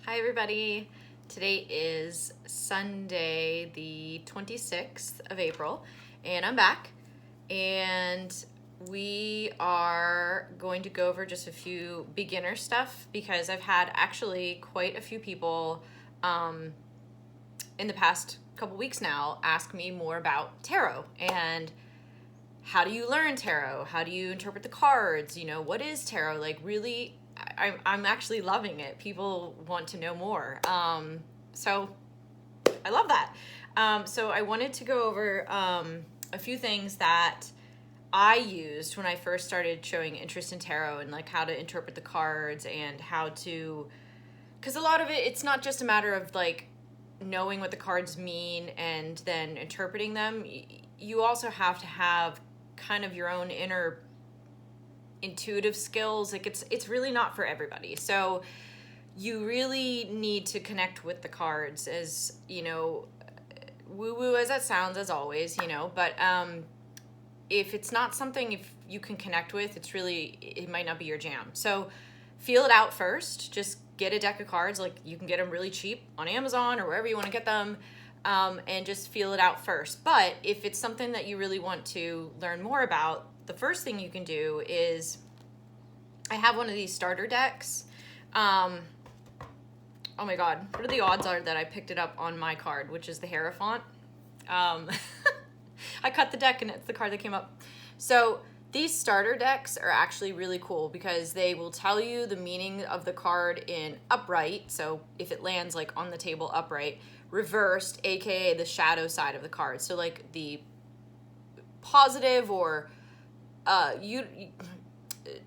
Hi everybody. Today is Sunday the 26th of April and I'm back and we are going to go over just a few beginner stuff because I've had actually quite a few people in the past couple weeks now ask me more about tarot and how do you learn tarot? How do you interpret the cards? What is tarot? Like really I'm actually loving it. People want to know more. So I love that. So I wanted to go over a few things that I used when I first started showing interest in tarot and like how to interpret the cards and how to, because a lot of it's not just a matter of like knowing what the cards mean and then interpreting them. You also have to have kind of your own inner intuitive skills. Like it's really not for everybody. So you really need to connect with the cards, as woo woo as that sounds, as always, but if it's not something if you can connect with, it might not be your jam. So feel it out first. Just get a deck of cards. Like you can get them really cheap on Amazon or wherever you want to get them. And just feel it out first. But if it's something that you really want to learn more about, the first thing you can do is, I have one of these starter decks. Oh my God, what are the odds are that I picked it up on my card, which is the Hierophant? I cut the deck and it's the card that came up. So these starter decks are actually really cool because they will tell you the meaning of the card in upright. So if it lands like on the table upright, reversed, aka the shadow side of the card. So like the positive or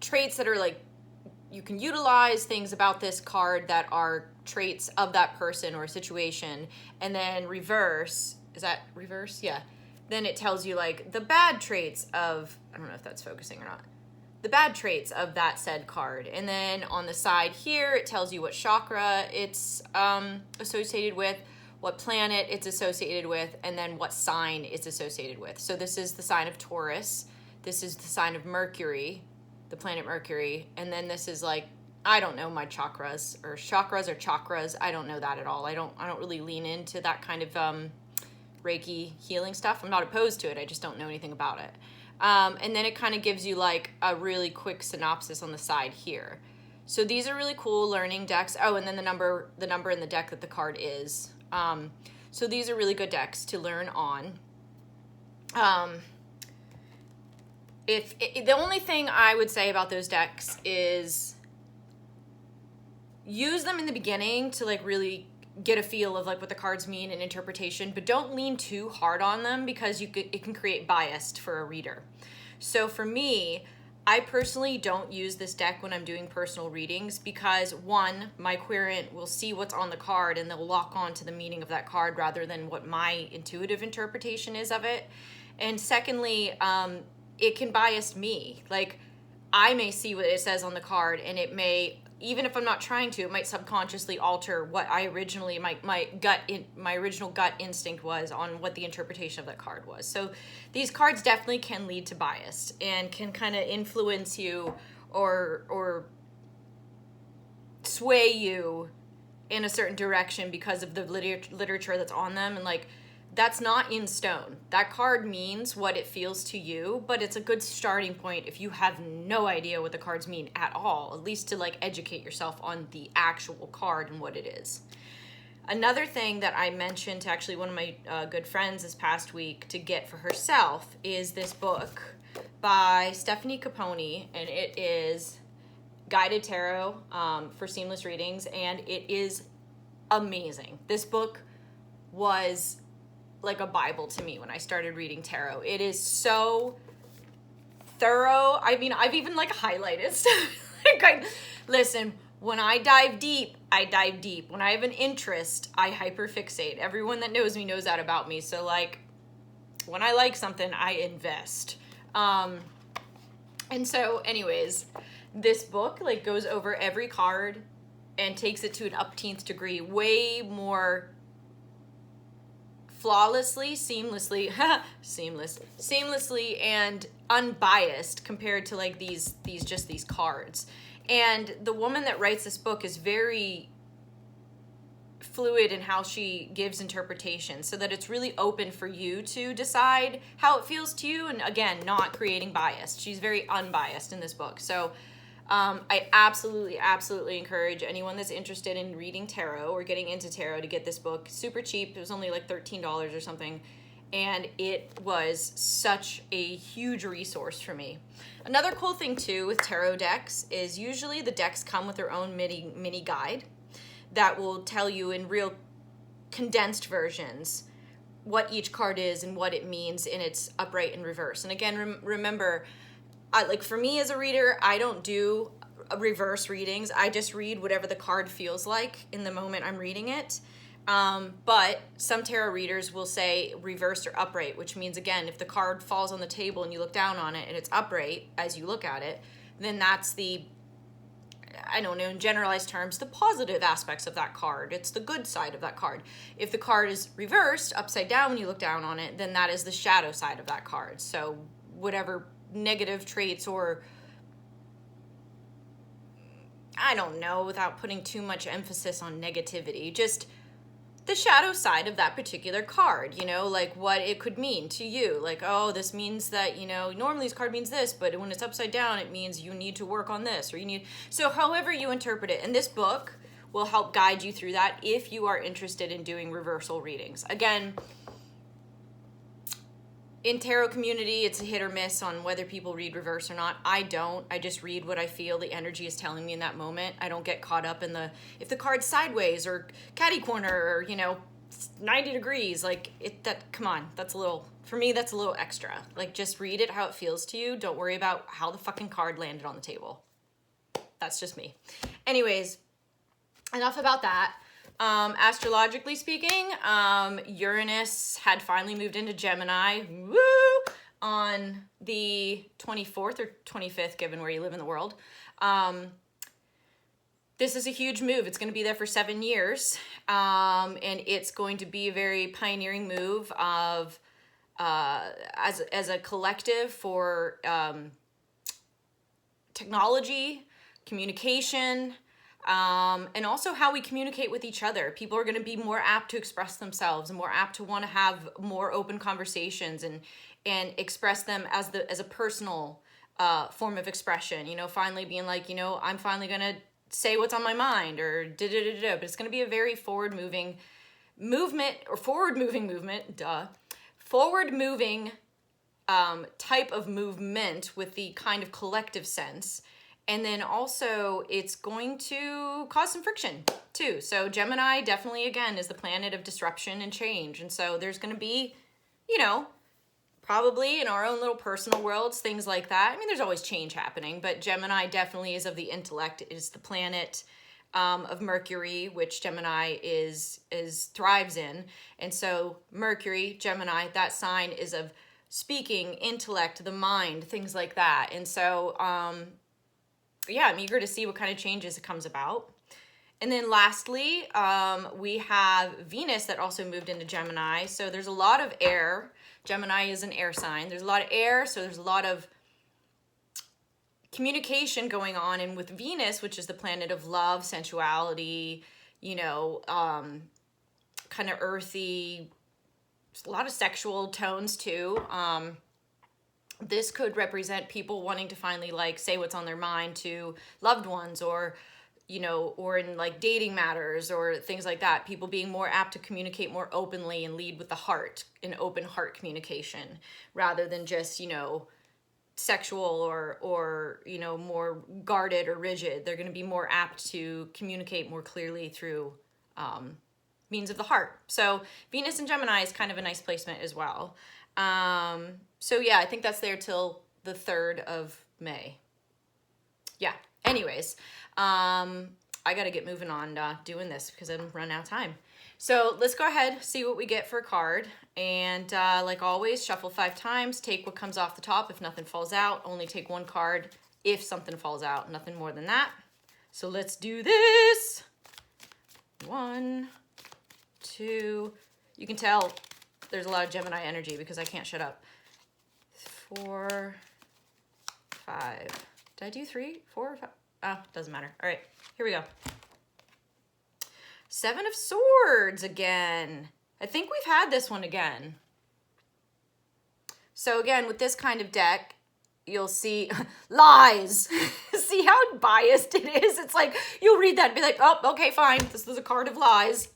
traits that are like you can utilize, things about this card that are traits of that person or situation. And then reverse, is that reverse? Yeah. Then it tells you like the bad traits of, I don't know if that's focusing or not, the bad traits of that said card. And then on the side here, it tells you what chakra it's associated with, what planet it's associated with, and then what sign it's associated with. So this is the sign of Taurus. This is the sign of Mercury, the planet Mercury. And then this is like, I don't know my chakras. I don't know that at all. I don't really lean into that kind of Reiki healing stuff. I'm not opposed to it. I just don't know anything about it. And then it kind of gives you like a really quick synopsis on the side here. So these are really cool learning decks. Oh, and then the number in the deck that the card is. So these are really good decks to learn on. The only thing I would say about those decks is use them in the beginning to like really get a feel of like what the cards mean and interpretation, but don't lean too hard on them because it can create bias for a reader. So for me, I personally don't use this deck when I'm doing personal readings because one, my querent will see what's on the card and they'll lock on to the meaning of that card rather than what my intuitive interpretation is of it. And secondly, it can bias me. Like I may see what it says on the card and it may, even if I'm not trying to, it might subconsciously alter what I originally, my original gut instinct was on what the interpretation of that card was. So these cards definitely can lead to bias and can kind of influence you or sway you in a certain direction because of the literature that's on them. And like, that's not in stone. That card means what it feels to you, but it's a good starting point if you have no idea what the cards mean at all, at least to like educate yourself on the actual card and what it is. Another thing that I mentioned to actually one of my good friends this past week to get for herself is this book by Stephanie Capone, and it is Guided Tarot for Seamless Readings, and it is amazing. This book was like a Bible to me when I started reading tarot. It is so thorough. I mean, I've even like highlighted stuff. Listen, when I dive deep, I dive deep. When I have an interest, I hyperfixate. Everyone that knows me knows that about me. So like, when I like something, I invest. And so anyways, this book like goes over every card and takes it to an upteenth degree, way more flawlessly, seamlessly, and unbiased compared to like these cards. And the woman that writes this book is very fluid in how she gives interpretation, so that it's really open for you to decide how it feels to you, and again, not creating bias. She's very unbiased in this book. So I absolutely encourage anyone that's interested in reading tarot or getting into tarot to get this book. Super cheap. It was only like $13 or something, and it was such a huge resource for me. Another cool thing too with tarot decks is usually the decks come with their own mini guide that will tell you in real condensed versions what each card is and what it means in its upright and reverse. And again, remember, like for me as a reader, I don't do reverse readings. I just read whatever the card feels like in the moment I'm reading it. But some tarot readers will say reversed or upright, which means, again, if the card falls on the table and you look down on it and it's upright as you look at it, then that's the, I don't know, in generalized terms, the positive aspects of that card. It's the good side of that card. If the card is reversed, upside down when you look down on it, then that is the shadow side of that card. So whatever negative traits, or I don't know, without putting too much emphasis on negativity, just the shadow side of that particular card, you know, like what it could mean to you. Like, oh, this means that, you know, normally this card means this, but when it's upside down, it means you need to work on this, or you need, so however you interpret it. And this book will help guide you through that if you are interested in doing reversal readings. Again, in tarot community, it's a hit or miss on whether people read reverse or not. I don't. I just read what I feel the energy is telling me in that moment. I don't get caught up in the, if the card's sideways or catty corner or, you know, 90 degrees, like come on, that's a little, for me, that's a little extra. Like, just read it how it feels to you. Don't worry about how the fucking card landed on the table. That's just me. Anyways, enough about that. Astrologically speaking, Uranus had finally moved into Gemini, woo, on the 24th or 25th, given where you live in the world. This is a huge move. It's going to be there for 7 years, and it's going to be a very pioneering move of, as a collective for technology, communication, and also how we communicate with each other. People are going to be more apt to express themselves and more apt to want to have more open conversations and express them as a personal form of expression. You know, finally being like, you know, I'm finally going to say what's on my mind, or da-da-da-da. But it's going to be a very forward-moving movement type of movement with the kind of collective sense. And then also it's going to cause some friction too. So Gemini definitely, again, is the planet of disruption and change. And so there's going to be, you know, probably in our own little personal worlds, things like that. I mean, there's always change happening, but Gemini definitely is of the intellect. It is the planet of Mercury, which Gemini thrives in. And so Mercury, Gemini, that sign is of speaking, intellect, the mind, things like that. And so, yeah, I'm eager to see what kind of changes it comes about. And then lastly, we have Venus that also moved into Gemini. So there's a lot of air. Gemini is an air sign. There's a lot of air, so there's a lot of communication going on. And with Venus, which is the planet of love, sensuality, you know, kind of earthy, a lot of sexual tones too. This could represent people wanting to finally, like, say what's on their mind to loved ones, or, you know, or in like dating matters or things like that. People being more apt to communicate more openly and lead with the heart, in open heart communication, rather than just, you know, sexual or, you know, more guarded or rigid. They're going to be more apt to communicate more clearly through means of the heart. So Venus and Gemini is kind of a nice placement as well. So yeah, I think that's there till the 3rd of May. Yeah. Anyways, I got to get moving on doing this because I'm running out of time. So let's go ahead, see what we get for a card. And like always, shuffle 5 times, take what comes off the top. If nothing falls out, only take 1 card if something falls out, nothing more than that. So let's do this. 1, 2, you can tell there's a lot of Gemini energy because I can't shut up. 4, 5. Did I do 3, 4, or 5? Oh, doesn't matter. All right, here we go. Seven of Swords again. I think we've had this one again. So again, with this kind of deck, you'll see lies. See how biased it is? It's like, you'll read that and be like, oh, okay, fine. This is a card of lies.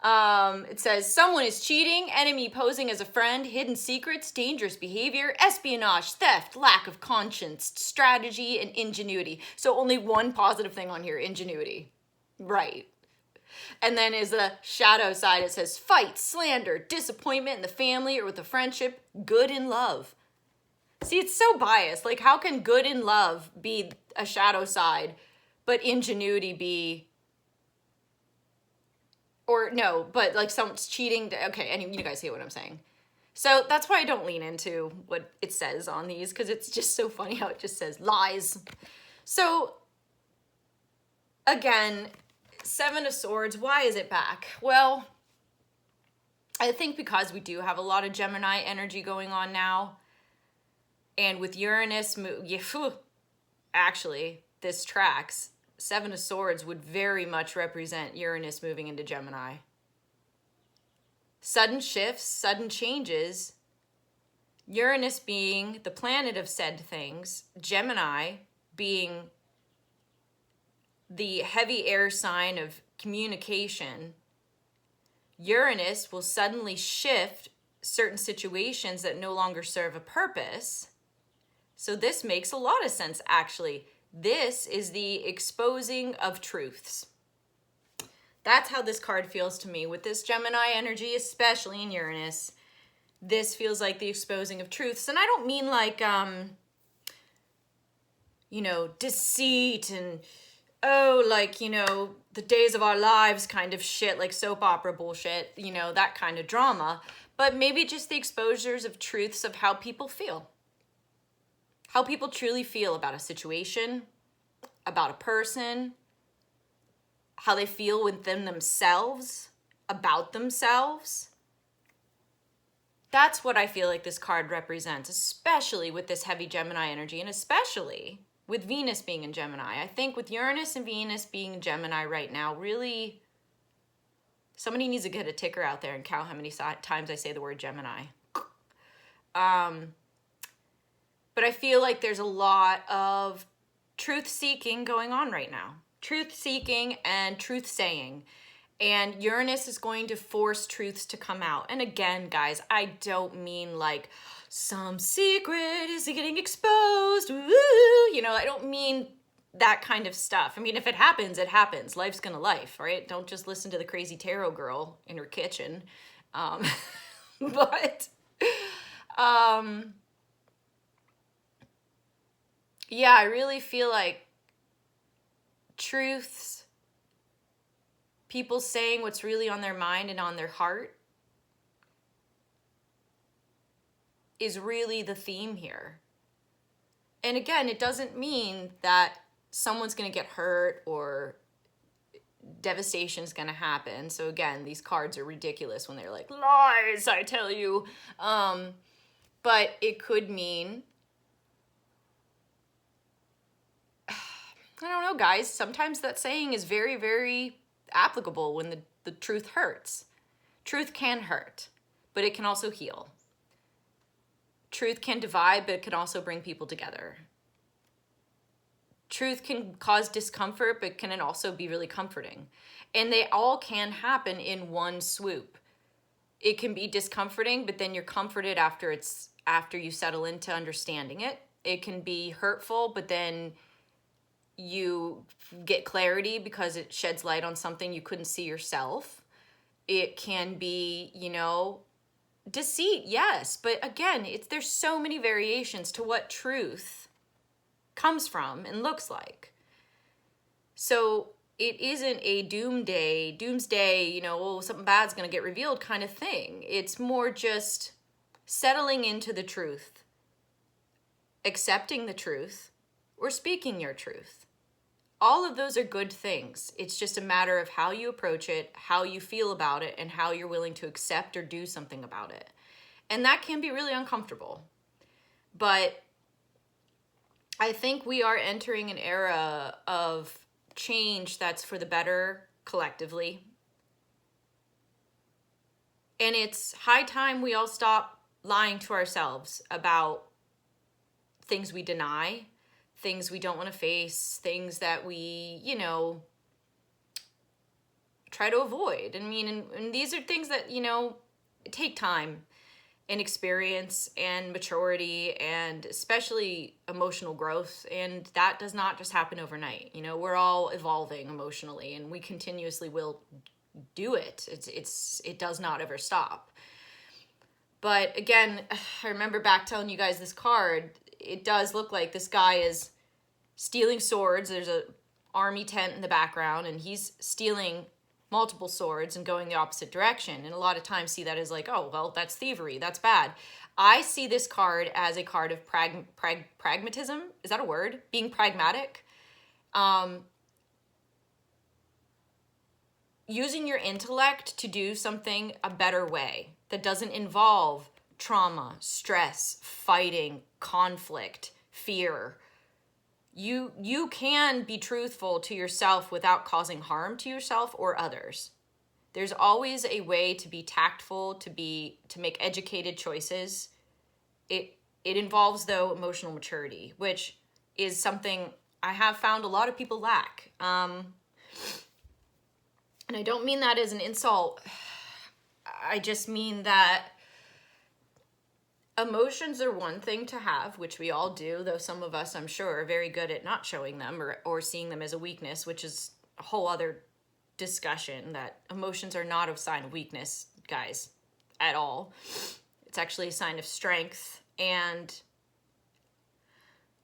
It says, someone is cheating, enemy posing as a friend, hidden secrets, dangerous behavior, espionage, theft, lack of conscience, strategy, and ingenuity. So only one positive thing on here, ingenuity. Right. And then is the shadow side. It says fight, slander, disappointment in the family or with a friendship, good in love. See, it's so biased. Like, how can good in love be a shadow side, but ingenuity be... Or no, but like someone's cheating. Okay, and you guys see what I'm saying. So that's why I don't lean into what it says on these, because it's just so funny how it just says lies. So again, Seven of Swords, why is it back? Well, I think because we do have a lot of Gemini energy going on now. And with Uranus, actually, this tracks. Seven of Swords would very much represent Uranus moving into Gemini. Sudden shifts, sudden changes. Uranus being the planet of said things. Gemini being the heavy air sign of communication. Uranus will suddenly shift certain situations that no longer serve a purpose. So this makes a lot of sense, actually. This is the exposing of truths. That's how this card feels to me. With this Gemini energy, especially in Uranus, this feels like the exposing of truths. And I don't mean like, deceit and, the days of our lives kind of shit, like soap opera bullshit, that kind of drama. But maybe just the exposures of truths of how people feel. How people truly feel about a situation, about a person, how they feel within themselves, about themselves. That's what I feel like this card represents, especially with this heavy Gemini energy, and especially with Venus being in Gemini. I think with Uranus and Venus being in Gemini right now, really, somebody needs to get a ticker out there and count how many times I say the word Gemini. But I feel like there's a lot of truth-seeking going on right now. Truth-seeking and truth-saying. And Uranus is going to force truths to come out. And again, guys, I don't mean like some secret is getting exposed. Woo! I don't mean that kind of stuff. I mean, if it happens, it happens. Life's gonna life, right? Don't just listen to the crazy tarot girl in her kitchen. Yeah, I really feel like truths, people saying what's really on their mind and on their heart, is really the theme here. And again, it doesn't mean that someone's going to get hurt or devastation is going to happen. So again, these cards are ridiculous when they're like, lies, I tell you. But it could mean... I don't know, guys. Sometimes that saying is very, very applicable when the truth hurts. Truth can hurt, but it can also heal. Truth can divide, but it can also bring people together. Truth can cause discomfort, but can also be really comforting. And they all can happen in one swoop. It can be discomforting, but then you're comforted after you settle into understanding it. It can be hurtful, but then you get clarity because it sheds light on something you couldn't see yourself. It can be, deceit, yes. But again, there's so many variations to what truth comes from and looks like. So it isn't a doomsday, something bad's going to get revealed kind of thing. It's more just settling into the truth, accepting the truth, or speaking your truth. All of those are good things. It's just a matter of how you approach it, how you feel about it, and how you're willing to accept or do something about it. And that can be really uncomfortable. But I think we are entering an era of change that's for the better collectively. And it's high time we all stop lying to ourselves about things we deny, things we don't want to face, things that we, try to avoid. I mean, and these are things that, take time and experience and maturity and especially emotional growth. And that does not just happen overnight. We're all evolving emotionally and we continuously will do it. It does not ever stop. But again, I remember back telling you guys this card. It does look like this guy is stealing swords. There's a army tent in the background and he's stealing multiple swords and going the opposite direction. And a lot of times see that as like, oh, well, that's thievery. That's bad. I see this card as a card of pragmatism. Is that a word? Being pragmatic. Using your intellect to do something a better way that doesn't involve trauma, stress, fighting, conflict, fear. You can be truthful to yourself without causing harm to yourself or others. There's always a way to be tactful, to make educated choices. It involves, though, emotional maturity, which is something I have found a lot of people lack. And I don't mean that as an insult. I just mean that emotions are one thing to have, which we all do, though some of us, I'm sure, are very good at not showing them or seeing them as a weakness, which is a whole other discussion, that emotions are not a sign of weakness, guys, at all. It's actually a sign of strength. And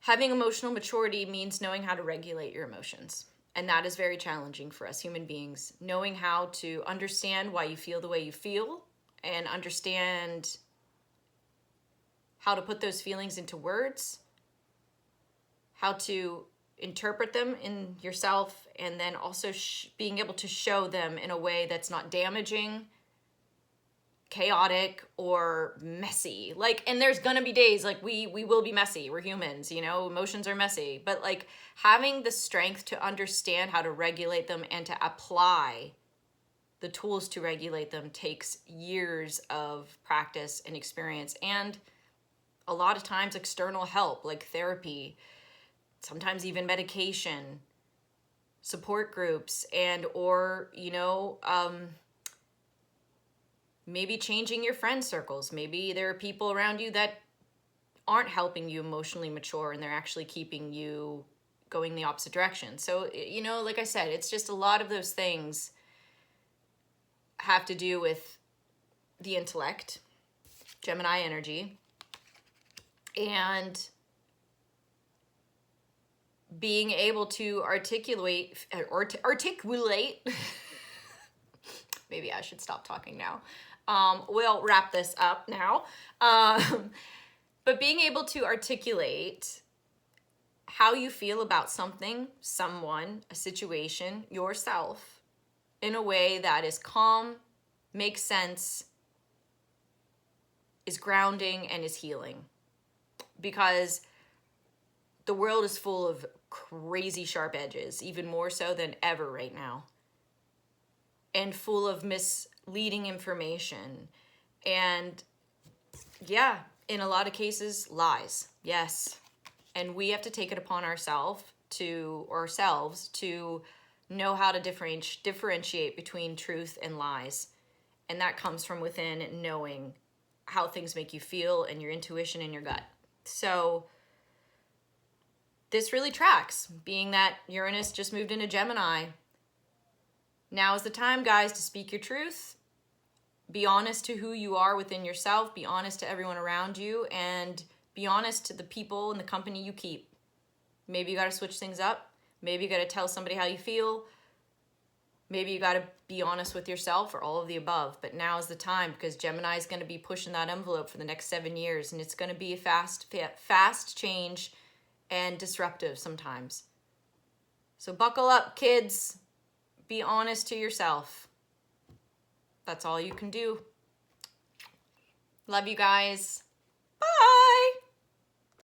having emotional maturity means knowing how to regulate your emotions. And that is very challenging for us human beings, knowing how to understand why you feel the way you feel and understand how to put those feelings into words, how to interpret them in yourself, and then also being able to show them in a way that's not damaging, chaotic, or messy. And there's gonna be days, we will be messy. We're humans, emotions are messy. But having the strength to understand how to regulate them and to apply the tools to regulate them takes years of practice and experience, and a lot of times external help like therapy, sometimes even medication, support groups, and or maybe changing your friend circles. Maybe there are people around you that aren't helping you emotionally mature and they're actually keeping you going the opposite direction. So, like I said, it's just a lot of those things have to do with the intellect, Gemini energy, and being able to articulate, maybe I should stop talking now. We'll wrap this up now. But being able to articulate how you feel about something, someone, a situation, yourself, in a way that is calm, makes sense, is grounding, and is healing. Because the world is full of crazy sharp edges, even more so than ever right now, and full of misleading information, and in a lot of cases, lies. Yes. And we have to take it upon ourselves to know how to differentiate between truth and lies. And that comes from within, knowing how things make you feel and your intuition and your gut. So this really tracks, being that Uranus just moved into Gemini. Now is the time, guys, to speak your truth. Be honest to who you are within yourself. Be honest to everyone around you. And be honest to the people and the company you keep. Maybe you got to switch things up. Maybe you got to tell somebody how you feel. Maybe you got to be honest with yourself, or all of the above. But now is the time, because Gemini is going to be pushing that envelope for the next 7 years. And it's going to be a fast change and disruptive sometimes. So buckle up, kids. Be honest to yourself. That's all you can do. Love you guys. Bye.